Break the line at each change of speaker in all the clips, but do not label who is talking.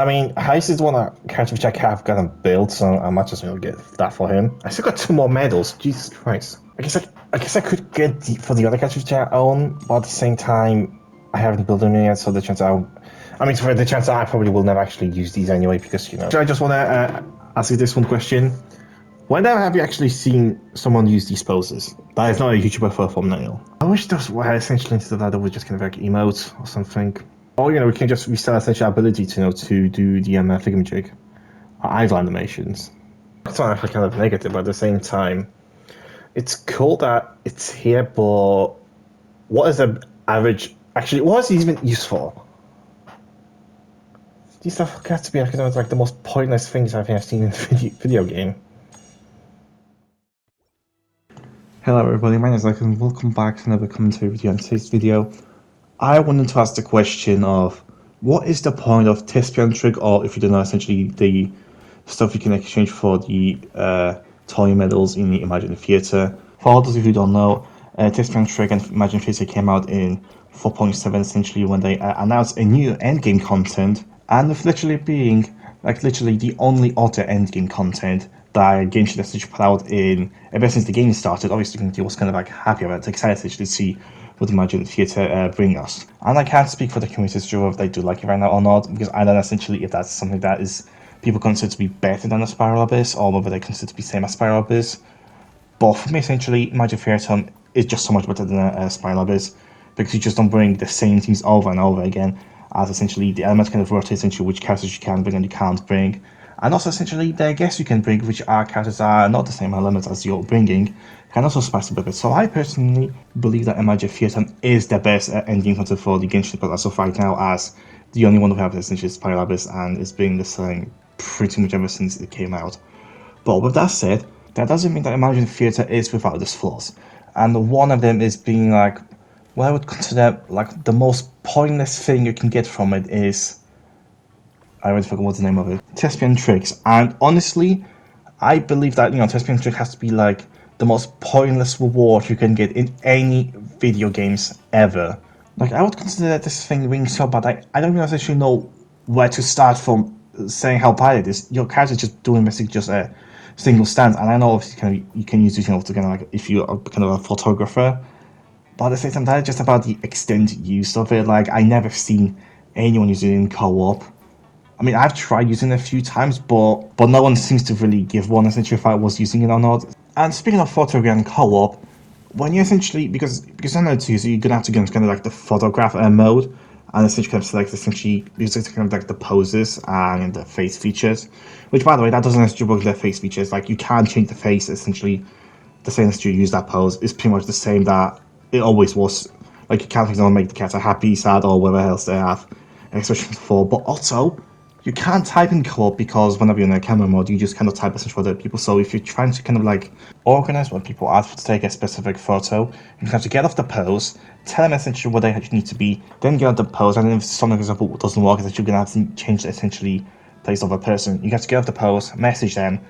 I mean, Heist is the one character which I have gotten built, so I might just get that for him. I still got two more medals. Jesus Christ! I guess I could get for the other character which I own, but at the same time, I haven't built them yet, so the chance I mean, for the chance I probably will never actually use these anyway, because I just want to ask you this one question. When have you actually seen someone use these poses? That is not a YouTuber for a thumbnail. I wish those were essentially instead of that, they were just kind of like emotes or something. Or, we can just restore essential ability to do the thingamajig. Idle animations. It's not actually kind of negative, but at the same time, it's cool that it's here, but what is the average... Actually, what is it even used for? These stuff got to be like the most pointless things I've seen in a video game.
Hello everybody, my name is Ike and welcome back to another commentary video. In today's video, I wanted to ask the question of what is the point of Thespian trick, or if you don't know, essentially the stuff you can exchange for the toy medals in the Imaginarium Theater. For all those of you who don't know, Thespian trick and Imaginarium Theater came out in 4.7 essentially when they announced a new endgame content, and with literally being literally the only other endgame content that Genshin essentially put out in ever since the game started. Obviously, the community was kind of happy about it, excited to actually see what the Imaginarium Theater bring us. And I can't speak for the community sure if they do like it right now or not, because I don't know essentially if that's something that is people consider to be better than a Spiral Abyss, or whether they consider to be same as Spiral Abyss. But for me, essentially, Imaginarium Theater is just so much better than a Spiral Abyss, because you just don't bring the same things over and over again, as essentially the elements kind of rotate essentially which characters you can bring and you can't bring. And also essentially the guests you can bring, which are characters are not the same elements as you're bringing, can also spice up a bit. So I personally believe that Imaginarium Theater is the best ending content for the Genshin but as of right now, as the only one we have essentially is Spiral Abyss, and it's been the same pretty much ever since it came out. But with that said, that doesn't mean that Imaginarium Theater is without its flaws. And one of them is being what I would consider the most pointless thing you can get from it is, I already forgot what's the name of it, Thespian tricks. And honestly, I believe that Thespian trick has to be the most pointless reward you can get in any video games ever. I would consider this thing being so bad. I don't even actually know where to start from saying how bad it is. Your character is just doing basically just a single stance, and I know obviously you can use this to if you are kind of a photographer. But at the same time, that is just about the extended use of it. I never seen anyone using it in co-op. I mean, I've tried using it a few times, but no one seems to really give one essentially if I was using it or not. And speaking of photography and co-op, when you essentially, because I know to use it, you're gonna have to go into kind of the photograph mode, and essentially kind of select essentially kind of the poses and the face features. Which, by the way, that doesn't necessarily work with the face features. You can change the face essentially the same as you use that pose. It's pretty much the same that it always was. You can't, for example, make the character happy, sad, or whatever else they have expressions for. But also, you can't type in co-op, because whenever you're in a camera mode, you just kind of type essentially for other people. So if you're trying to kind of organize when people ask to take a specific photo, you have to get off the pose, tell them essentially what they need to be, then get off the pose, and then if something, for example, doesn't work, that you're gonna have to change the essentially place of a person. You have to get off the pose, message them,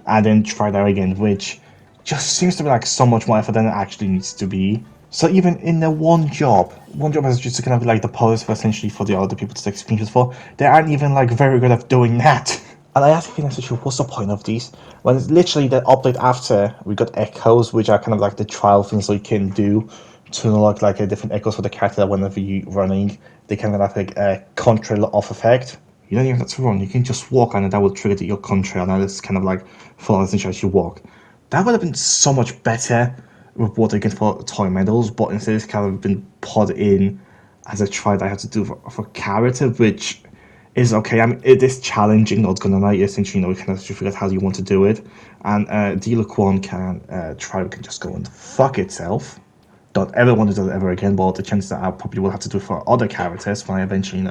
and then try that again, which just seems to be so much more effort than it actually needs to be. So even in the one job is just to kind of the pose for essentially for the other people to take screenshots for, they aren't even very good at doing that. And I asked essentially what's the point of these? When it's literally the update after we got echoes, which are kind of the trial things you can do to unlock a different echoes for the character that whenever you're running, they kind of have a contrail off effect. You don't even have to run, you can just walk and that will trigger your contrail, and it's kind of follow essentially as you walk. That would have been so much better with what they get for toy medals, but instead it's kind of been put in as a try that I have to do for character, which is okay. I mean, it is challenging, not gonna lie. Essentially, you kind of figure out how you want to do it, and Dealer Quan can just go and fuck itself. Don't ever want to do it ever again, but the chances that I probably will have to do it for other characters when I eventually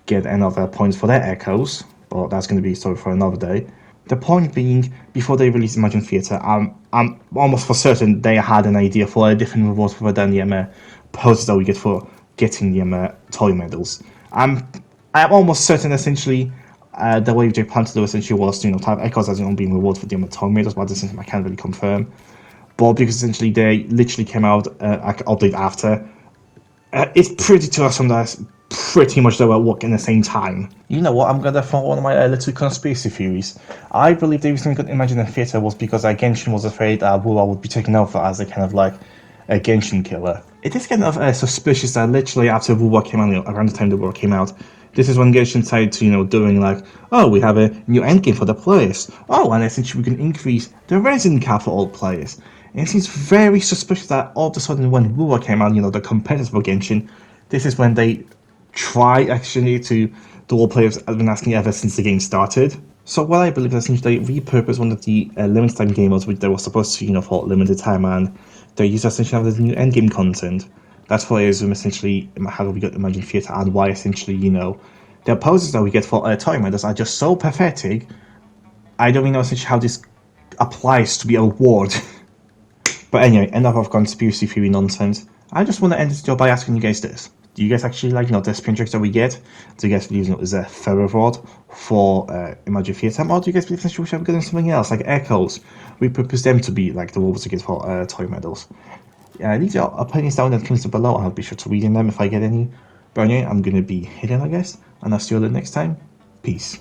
get another points for their echoes, but that's going to be story for another day. The point being, before they released Imaginarium Theater, I'm almost for certain they had an idea for a different reward for than the poses that we get for getting the toy medals. I'm almost certain essentially the way they planned to do essentially was to have echoes as being rewarded for the toy medals, but at the same time I can't really confirm. But because essentially they literally came out update after, it's pretty to assume that pretty much they were working at the same time. You know what? I'm gonna throw one of my little conspiracy theories. I believe the reason we got Imaginarium Theater was because Genshin was afraid Wuwa would be taken over as a kind of like a Genshin killer. It is kind of suspicious that literally after Wuwa came out, around the time the war came out, this is when Genshin started to, doing like, oh, we have a new endgame for the players. Oh, and essentially we can increase the resin cap for all players. And it seems very suspicious that all of a sudden when Wuwa came out, the competitors for Genshin, this is when they try actually to do all players have been asking ever since the game started. So what I believe is essentially they repurposed one of the limited time game modes which they were supposed to, for limited time, and they used essentially have the new endgame content. That's for essentially how we got Imagine Theater and why essentially, the poses that we get for toy models are just so pathetic. I don't even know essentially how this applies to be a reward. But anyway, enough of conspiracy theory nonsense. I just want to end this video by asking you guys this. Do you guys actually like, the spin tricks that we get? Do you guys believe is a fair reward for Imagine Theater? Or do you guys believe we should have gotten something else, like Echoes? We purpose them to be like the rewards we get for toy medals. Leave your opinions down in the comments below, and I'll be sure to read in them if I get any. But anyway, I'm going to be hitting, I guess, and I'll see you all next time. Peace.